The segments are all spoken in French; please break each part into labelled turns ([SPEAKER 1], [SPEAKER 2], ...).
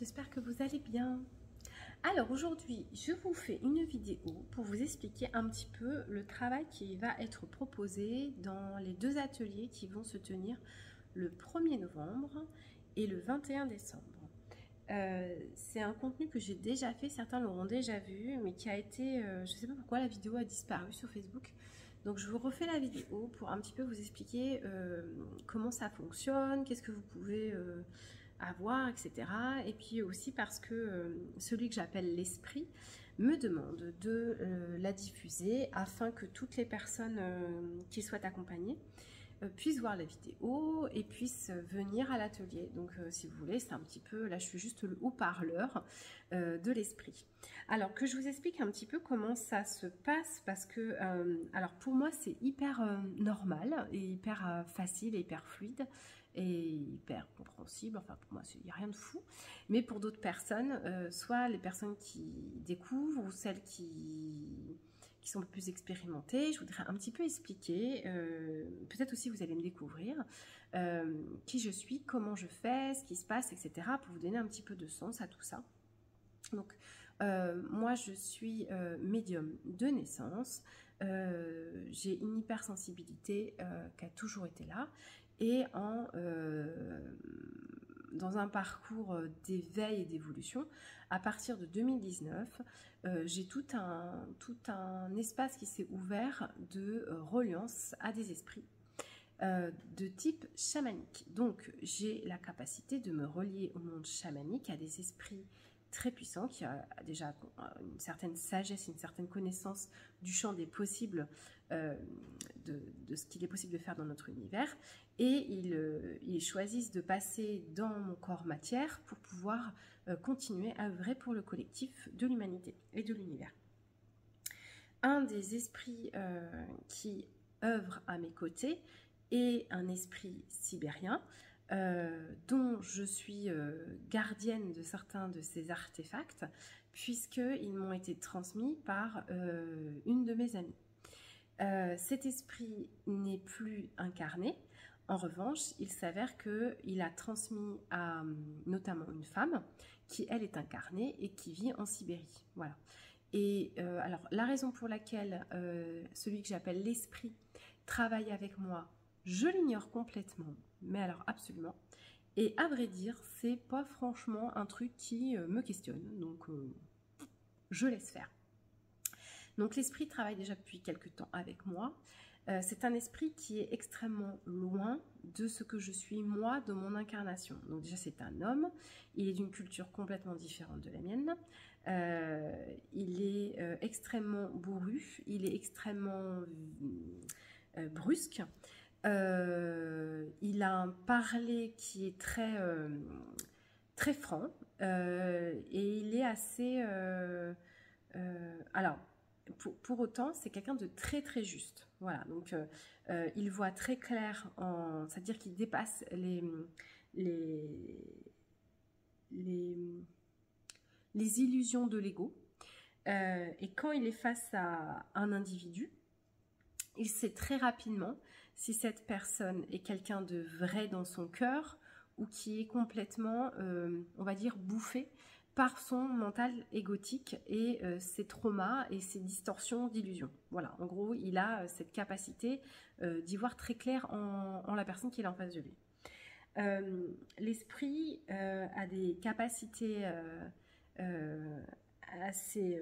[SPEAKER 1] j'espère que vous allez bien. Alors aujourd'hui, je vous fais une vidéo pour vous expliquer un petit peu le travail qui va être proposé dans les deux ateliers qui vont se tenir le 1er novembre et le 21 décembre. C'est un contenu que j'ai déjà fait, certains l'auront déjà vu, mais qui a été, je ne sais pas pourquoi la vidéo a disparu sur Facebook. Donc je vous refais la vidéo pour un petit peu vous expliquer comment ça fonctionne, qu'est-ce que vous pouvez avoir, etc. Et puis aussi parce que celui que j'appelle l'esprit me demande de la diffuser afin que toutes les personnes qui souhaitent accompagner puissent voir la vidéo et puissent venir à l'atelier. Donc si vous voulez, c'est un petit peu, là je suis juste le haut-parleur de l'esprit. Alors que je vous explique un petit peu comment ça se passe, parce que alors pour moi c'est hyper normal et hyper facile et hyper fluide et hyper compréhensible. Enfin pour moi il n'y a rien de fou, mais pour d'autres personnes, soit les personnes qui découvrent ou celles qui sont un peu plus expérimentées, je voudrais un petit peu expliquer, peut-être aussi vous allez me découvrir, qui je suis, comment je fais, ce qui se passe, etc. pour vous donner un petit peu de sens à tout ça. Donc moi je suis médium de naissance, j'ai une hypersensibilité qui a toujours été là, et dans un parcours d'éveil et d'évolution, à partir de 2019, j'ai tout un espace qui s'est ouvert de reliance à des esprits de type chamanique. Donc j'ai la capacité de me relier au monde chamanique, à des esprits très puissant, qui a déjà une certaine sagesse, une certaine connaissance du champ des possibles, de ce qu'il est possible de faire dans notre univers, et ils choisissent de passer dans mon corps matière pour pouvoir continuer à œuvrer pour le collectif de l'humanité et de l'univers. Un des esprits qui œuvre à mes côtés est un esprit sibérien, dont je suis gardienne de certains de ces artefacts, puisqu'ils m'ont été transmis par une de mes amies. Cet esprit n'est plus incarné. En revanche, il s'avère qu'il a transmis à notamment une femme qui, elle, est incarnée et qui vit en Sibérie. Voilà. Et alors, la raison pour laquelle celui que j'appelle l'esprit travaille avec moi, je l'ignore complètement, mais alors absolument. Et à vrai dire, c'est pas franchement un truc qui me questionne, donc je laisse faire. Donc l'esprit travaille déjà depuis quelques temps avec moi. C'est un esprit qui est extrêmement loin de ce que je suis moi, de mon incarnation. Donc déjà c'est un homme, il est d'une culture complètement différente de la mienne. Il est extrêmement bourru, il est extrêmement brusque. Il a un parler qui est très franc, et il est assez... alors, pour autant, c'est quelqu'un de très juste. Voilà, donc il voit très clair, c'est-à-dire qu'il dépasse les illusions de l'ego. Et quand il est face à un individu, il sait très rapidement si cette personne est quelqu'un de vrai dans son cœur ou qui est complètement, on va dire, bouffé par son mental égotique et ses traumas et ses distorsions d'illusions. Voilà, en gros, il a cette capacité d'y voir très clair en la personne qui est en face de lui. L'esprit a des capacités assez,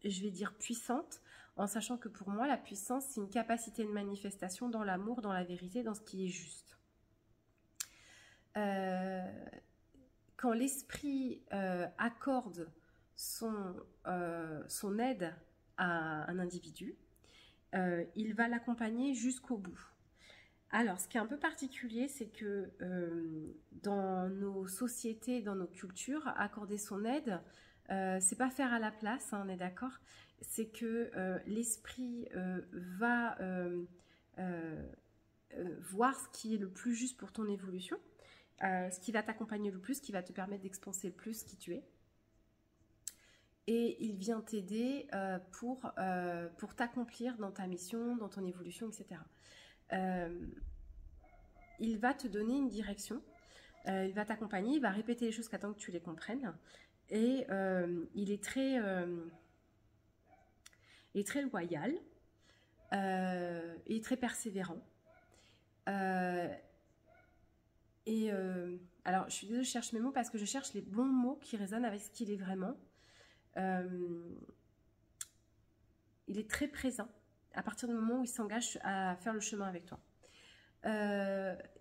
[SPEAKER 1] je vais dire, puissantes, en sachant que pour moi, la puissance, c'est une capacité de manifestation dans l'amour, dans la vérité, dans ce qui est juste. Quand l'esprit accorde son aide à un individu, il va l'accompagner jusqu'au bout. Alors, ce qui est un peu particulier, c'est que dans nos sociétés, dans nos cultures, accorder son aide, c'est pas faire à la place, hein, on est d'accord. C'est que l'esprit va voir ce qui est le plus juste pour ton évolution, ce qui va t'accompagner le plus, ce qui va te permettre d'expanser le plus qui tu es. Et il vient t'aider pour t'accomplir dans ta mission, dans ton évolution, etc. Il va te donner une direction. Il va t'accompagner, il va répéter les choses qu'attend que tu les comprennes. Et il est très loyal, il est très persévérant. Alors, je suis désolée, je cherche mes mots parce que je cherche les bons mots qui résonnent avec ce qu'il est vraiment. Il est très présent à partir du moment où il s'engage à faire le chemin avec toi.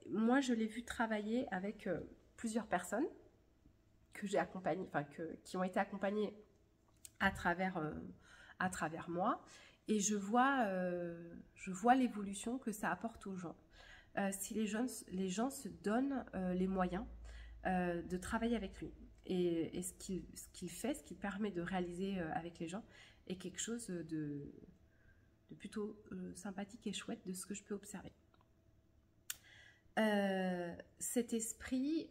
[SPEAKER 1] Moi, je l'ai vu travailler avec plusieurs personnes que j'ai accompagnées, enfin qui ont été accompagnées à travers moi, et je vois l'évolution que ça apporte aux gens. Si les gens se donnent les moyens de travailler avec lui. Et ce qu'il fait, ce qu'il permet de réaliser avec les gens, est quelque chose de plutôt sympathique et chouette de ce que je peux observer. Cet esprit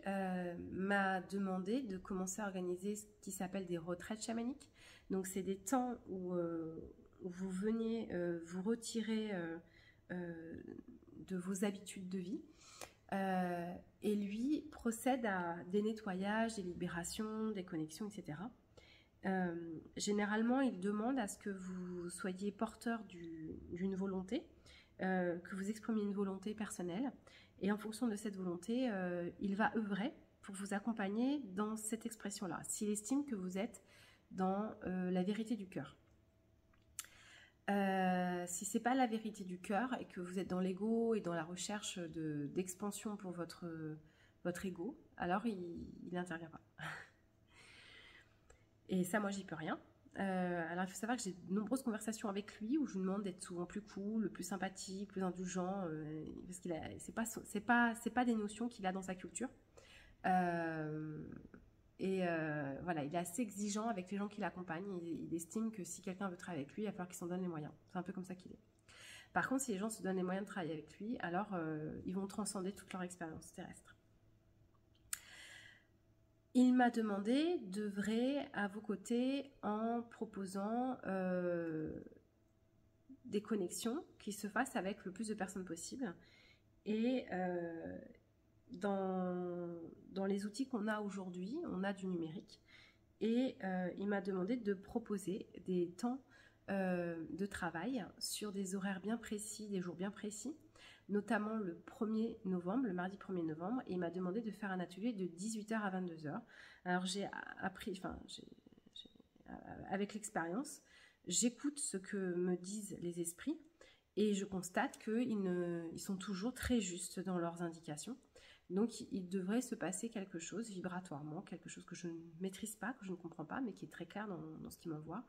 [SPEAKER 1] m'a demandé de commencer à organiser ce qui s'appelle des retraites chamaniques. Donc c'est des temps où vous veniez vous retirer de vos habitudes de vie. Et lui procède à des nettoyages, des libérations, des connexions, etc. Généralement, il demande à ce que vous soyez porteur d'une volonté, que vous exprimiez une volonté personnelle, et en fonction de cette volonté, il va œuvrer pour vous accompagner dans cette expression-là, s'il estime que vous êtes dans la vérité du cœur. Si c'est pas la vérité du cœur et que vous êtes dans l'ego et dans la recherche d'expansion pour votre ego, alors il n'intervient pas. Et ça, moi, j'y peux rien. Alors, il faut savoir que j'ai de nombreuses conversations avec lui où je lui demande d'être souvent plus cool, plus sympathique, plus indulgent, parce qu'il c'est pas des notions qu'il a dans sa culture. Voilà, il est assez exigeant avec les gens qui l'accompagnent. Il estime que si quelqu'un veut travailler avec lui, il va falloir qu'il s'en donne les moyens. C'est un peu comme ça qu'il est. Par contre, si les gens se donnent les moyens de travailler avec lui, alors ils vont transcender toute leur expérience terrestre. Il m'a demandé d'œuvrer à vos côtés en proposant des connexions qui se fassent avec le plus de personnes possible. Et dans les outils qu'on a aujourd'hui, on a du numérique. Et il m'a demandé de proposer des temps de travail sur des horaires bien précis, des jours bien précis, notamment le 1er novembre, le mardi 1er novembre, et il m'a demandé de faire un atelier de 18h à 22h. Alors j'ai appris, avec l'expérience, j'écoute ce que me disent les esprits et je constate qu'ils sont toujours très justes dans leurs indications. Donc il devrait se passer quelque chose vibratoirement, quelque chose que je ne maîtrise pas, que je ne comprends pas, mais qui est très clair dans ce qu'il m'envoie,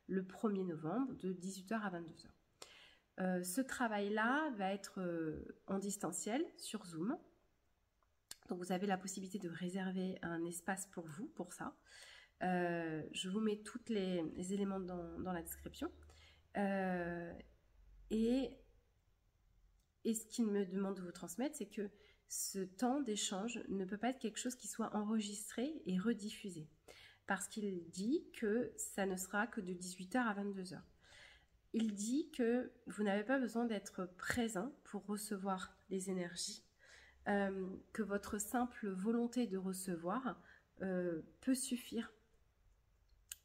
[SPEAKER 1] le 1er novembre de 18h à 22h. Ce travail-là va être en distanciel sur Zoom. Donc vous avez la possibilité de réserver un espace pour vous, pour ça. Je vous mets tous les éléments dans la description. Et ce qu'il me demande de vous transmettre, c'est que ce temps d'échange ne peut pas être quelque chose qui soit enregistré et rediffusé. Parce qu'il dit que ça ne sera que de 18h à 22h. Il dit que vous n'avez pas besoin d'être présent pour recevoir les énergies, que votre simple volonté de recevoir peut suffire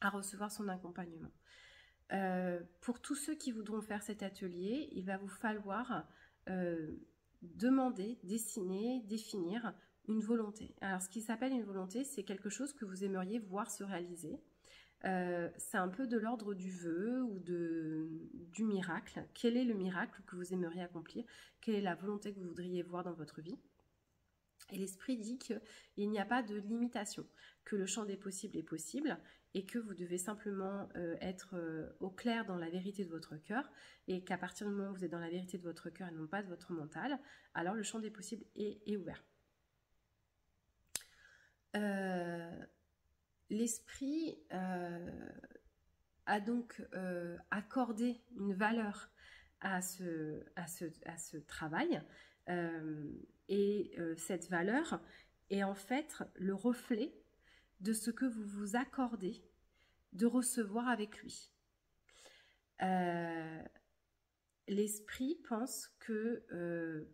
[SPEAKER 1] à recevoir son accompagnement. Pour tous ceux qui voudront faire cet atelier, il va vous falloir demander, dessiner, définir une volonté. Alors, ce qui s'appelle une volonté, c'est quelque chose que vous aimeriez voir se réaliser. C'est un peu de l'ordre du vœu ou du miracle. Quel est le miracle que vous aimeriez accomplir? Quelle est la volonté que vous voudriez voir dans votre vie? Et l'esprit dit qu'il n'y a pas de limitation, que le champ des possibles est possible et que vous devez simplement être au clair dans la vérité de votre cœur, et qu'à partir du moment où vous êtes dans la vérité de votre cœur et non pas de votre mental, alors le champ des possibles est ouvert. L'esprit a donc accordé une valeur à ce travail, et cette valeur est en fait le reflet de ce que vous vous accordez de recevoir avec lui. L'esprit pense que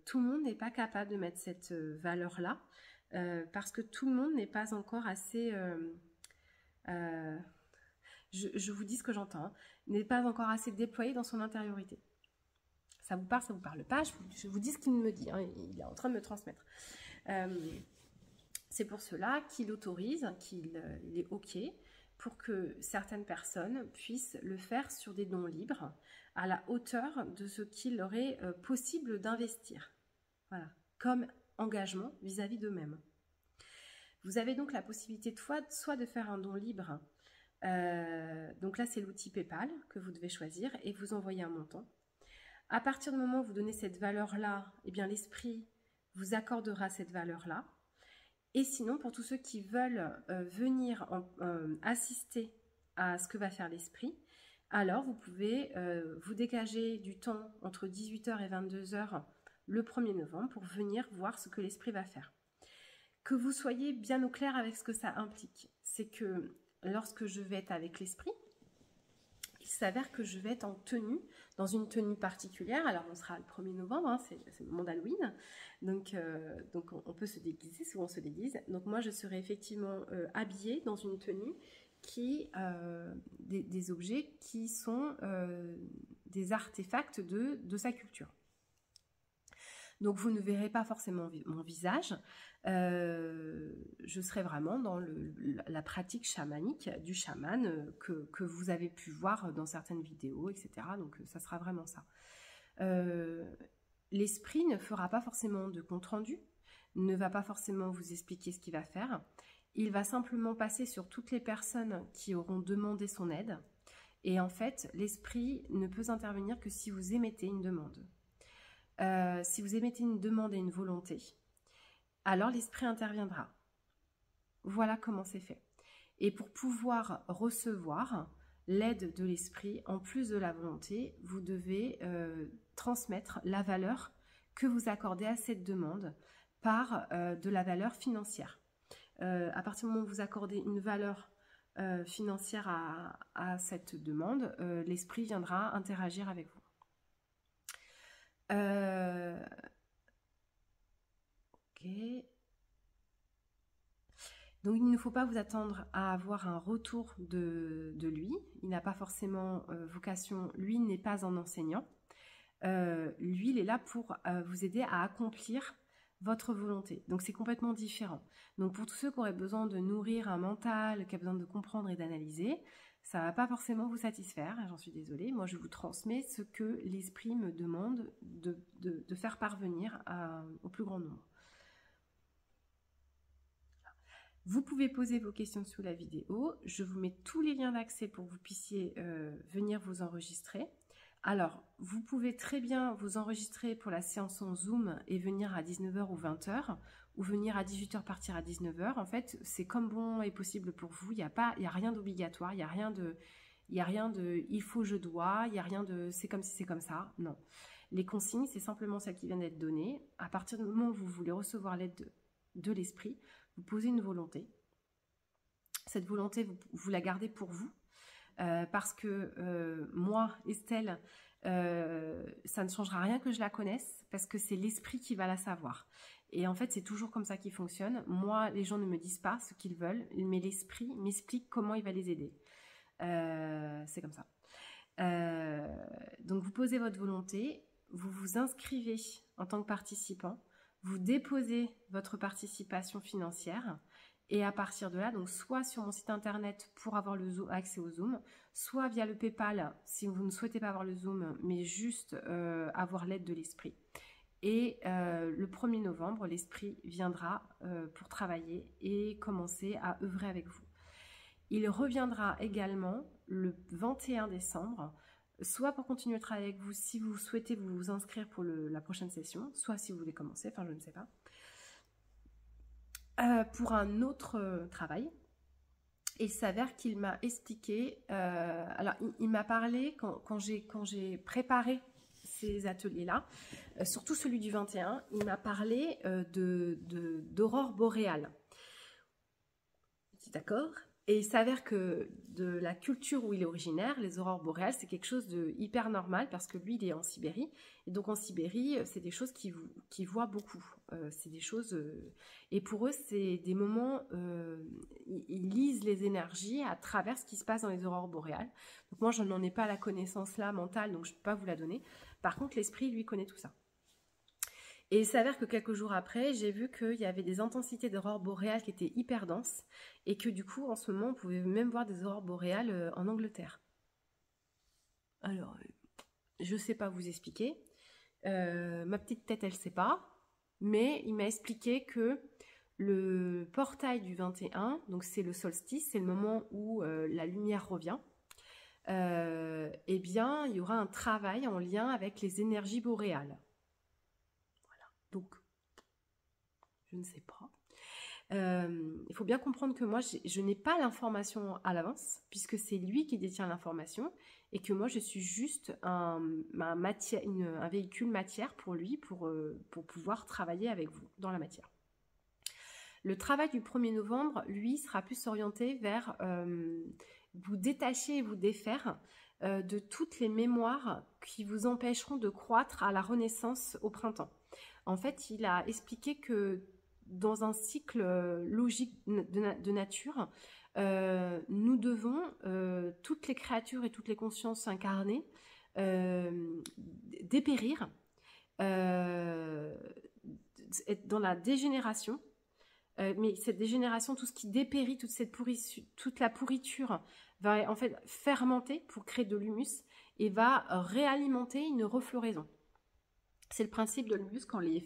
[SPEAKER 1] tout le monde n'est pas capable de mettre cette valeur-là, parce que tout le monde n'est pas encore assez... je vous dis ce que j'entends, hein, n'est pas encore assez déployé dans son intériorité. Ça vous parle pas, je vous dis ce qu'il me dit, hein, il est en train de me transmettre. C'est pour cela qu'il autorise, qu'il est OK pour que certaines personnes puissent le faire sur des dons libres à la hauteur de ce qu'il leur est possible d'investir. Voilà, comme engagement vis-à-vis d'eux-mêmes. Vous avez donc la possibilité soit de faire un don libre, donc là c'est l'outil PayPal que vous devez choisir et vous envoyez un montant. À partir du moment où vous donnez cette valeur-là, eh bien l'esprit vous accordera cette valeur-là. Et sinon, pour tous ceux qui veulent venir assister à ce que va faire l'esprit, alors vous pouvez vous dégager du temps entre 18 h et 22 h le 1er novembre pour venir voir ce que l'esprit va faire. Que vous soyez bien au clair avec ce que ça implique. C'est que lorsque je vais être avec l'esprit, il s'avère que je vais être en tenue, dans une tenue particulière. Alors on sera le 1er novembre, hein, c'est le moment d'Halloween, donc on peut se déguiser, souvent on se déguise. Donc moi je serai effectivement habillée dans une tenue qui, des objets qui sont des artefacts de sa culture. Donc vous ne verrez pas forcément mon visage, je serai vraiment dans la pratique chamanique du chaman que vous avez pu voir dans certaines vidéos, etc. Donc ça sera vraiment ça. L'esprit ne fera pas forcément de compte-rendu, ne va pas forcément vous expliquer ce qu'il va faire. Il va simplement passer sur toutes les personnes qui auront demandé son aide. Et en fait, l'esprit ne peut intervenir que si vous émettez une demande. Si vous émettez une demande et une volonté, alors l'esprit interviendra. Voilà comment c'est fait. Et pour pouvoir recevoir l'aide de l'esprit, en plus de la volonté, vous devez transmettre la valeur que vous accordez à cette demande par de la valeur financière. À partir du moment où vous accordez une valeur financière à cette demande, l'esprit viendra interagir avec vous. Ok. Donc il ne faut pas vous attendre à avoir un retour de lui. Il n'a pas forcément vocation, lui n'est pas un enseignant. Lui, il est là pour vous aider à accomplir votre volonté. Donc c'est complètement différent. Donc pour tous ceux qui auraient besoin de nourrir un mental, qui a besoin de comprendre et d'analyser, ça ne va pas forcément vous satisfaire, j'en suis désolée. Moi, je vous transmets ce que l'esprit me demande de faire parvenir au plus grand nombre. Vous pouvez poser vos questions sous la vidéo. Je vous mets tous les liens d'accès pour que vous puissiez venir vous enregistrer. Alors, vous pouvez très bien vous enregistrer pour la séance en Zoom et venir à 19 h ou 20 h, ou venir à 18 h, partir à 19 h. En fait, c'est comme bon est possible pour vous. Il n'y a rien d'obligatoire, il n'y a rien de il faut, je dois, il n'y a rien de c'est comme si c'est comme ça. Non. Les consignes, c'est simplement celles qui viennent d'être données. À partir du moment où vous voulez recevoir l'aide de l'esprit, vous posez une volonté. Cette volonté, vous la gardez pour vous. Parce que moi, Estelle, ça ne changera rien que je la connaisse, parce que c'est l'esprit qui va la savoir. Et en fait, c'est toujours comme ça qu'il fonctionne. Moi, les gens ne me disent pas ce qu'ils veulent, mais l'esprit m'explique comment il va les aider. C'est comme ça. Donc, vous posez votre volonté, vous vous inscrivez en tant que participant, vous déposez votre participation financière, et à partir de là, donc soit sur mon site internet pour avoir accès au Zoom, soit via le PayPal si vous ne souhaitez pas avoir le Zoom, mais juste avoir l'aide de l'esprit. Et le 1er novembre, l'esprit viendra pour travailler et commencer à œuvrer avec vous. Il reviendra également le 21 décembre, soit pour continuer à travailler avec vous si vous souhaitez vous inscrire pour la prochaine session, soit si vous voulez commencer, enfin je ne sais pas. Pour un autre travail. Il s'avère qu'il m'a expliqué, alors il m'a parlé quand j'ai préparé ces ateliers-là, surtout celui du 21, il m'a parlé d'aurore boréale. D'accord. Et il s'avère que de la culture où il est originaire, les aurores boréales, c'est quelque chose de hyper normal parce que lui, il est en Sibérie. Et donc en Sibérie, c'est des choses qu'il voit beaucoup. C'est des choses... et pour eux, c'est des moments... ils lisent les énergies à travers ce qui se passe dans les aurores boréales. Donc moi, je n'en ai pas la connaissance là, mentale, donc je ne peux pas vous la donner. Par contre, l'esprit, lui, connaît tout ça. Et il s'avère que quelques jours après, j'ai vu qu'il y avait des intensités d'aurores boréales qui étaient hyper denses et que du coup, en ce moment, on pouvait même voir des aurores boréales en Angleterre. Alors, je ne sais pas vous expliquer. Ma petite tête, elle ne sait pas. Mais il m'a expliqué que le portail du 21, donc c'est le solstice, c'est le moment où la lumière revient, eh bien, il y aura un travail en lien avec les énergies boréales. Donc, je ne sais pas. Il faut bien comprendre que moi, je n'ai pas l'information à l'avance, puisque c'est lui qui détient l'information, et que moi, je suis juste un véhicule matière pour lui, pour pouvoir travailler avec vous dans la matière. Le travail du 1er novembre, lui, sera plus orienté vers vous détacher et vous défaire de toutes les mémoires qui vous empêcheront de croître à la renaissance au printemps. En fait, il a expliqué que dans un cycle logique de nature, nous devons, toutes les créatures et toutes les consciences incarnées, dépérir, être dans la dégénération. Mais cette dégénération, tout ce qui dépérit, toute la pourriture va en fait fermenter pour créer de l'humus et va réalimenter une refloraison. C'est le principe de l'humus. Quand les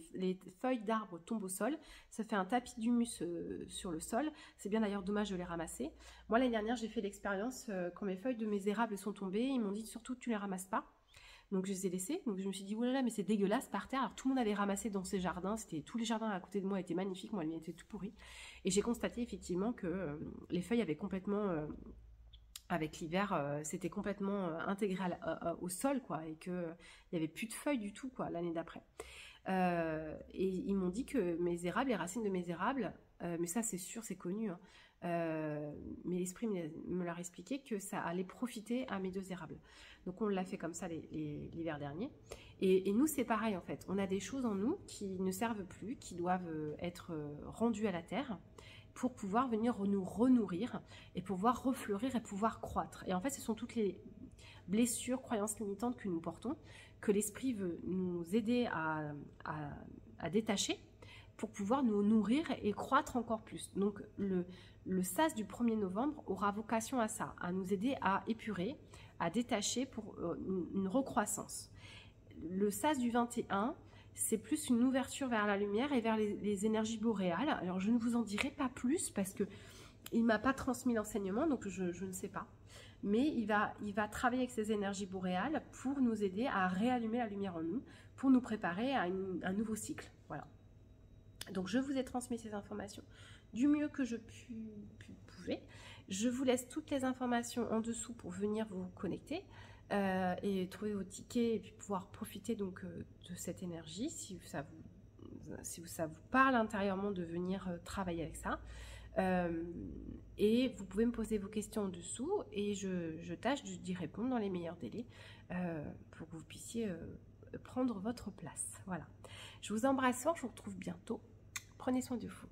[SPEAKER 1] feuilles d'arbres tombent au sol, ça fait un tapis d'humus sur le sol. C'est bien d'ailleurs dommage de les ramasser. Moi, l'année dernière, j'ai fait l'expérience, quand mes feuilles de mes érables sont tombées, ils m'ont dit surtout tu les ramasses pas. Donc je les ai laissées. Donc je me suis dit, oulala, mais c'est dégueulasse par terre. Alors tout le monde avait ramassé dans ses jardins. Tous les jardins à côté de moi étaient magnifiques. Moi, le mien était tout pourri. Et j'ai constaté effectivement que les feuilles avaient complètement... avec l'hiver, c'était complètement intégré au sol, quoi, et qu'il n'y avait plus de feuilles du tout, quoi, l'année d'après. Et ils m'ont dit que mes érables, les racines de mes érables, mais ça c'est sûr, c'est connu, hein, mais l'esprit me l'a expliqué que ça allait profiter à mes 2 érables. Donc on l'a fait comme ça l'hiver dernier. Et nous c'est pareil en fait, on a des choses en nous qui ne servent plus, qui doivent être rendues à la terre, pour pouvoir venir nous renourrir et pouvoir refleurir et pouvoir croître. Et en fait, ce sont toutes les blessures, croyances limitantes que nous portons, que l'esprit veut nous aider à détacher pour pouvoir nous nourrir et croître encore plus. Donc, le sas du 1er novembre aura vocation à ça, à nous aider à épurer, à détacher pour une recroissance. Le sas du 21, c'est plus une ouverture vers la lumière et vers les énergies boréales. Alors, je ne vous en dirai pas plus parce qu'il ne m'a pas transmis l'enseignement, donc je ne sais pas. Mais il va travailler avec ces énergies boréales pour nous aider à réallumer la lumière en nous, pour nous préparer à un nouveau cycle. Voilà. Donc, je vous ai transmis ces informations du mieux que je pouvais. Je vous laisse toutes les informations en dessous pour venir vous connecter. Et trouver vos tickets et puis pouvoir profiter donc de cette énergie si ça vous parle intérieurement de venir travailler avec ça. Et vous pouvez me poser vos questions en dessous et je tâche d'y répondre dans les meilleurs délais pour que vous puissiez prendre votre place. Voilà. Je vous embrasse fort, je vous retrouve bientôt. Prenez soin de vous.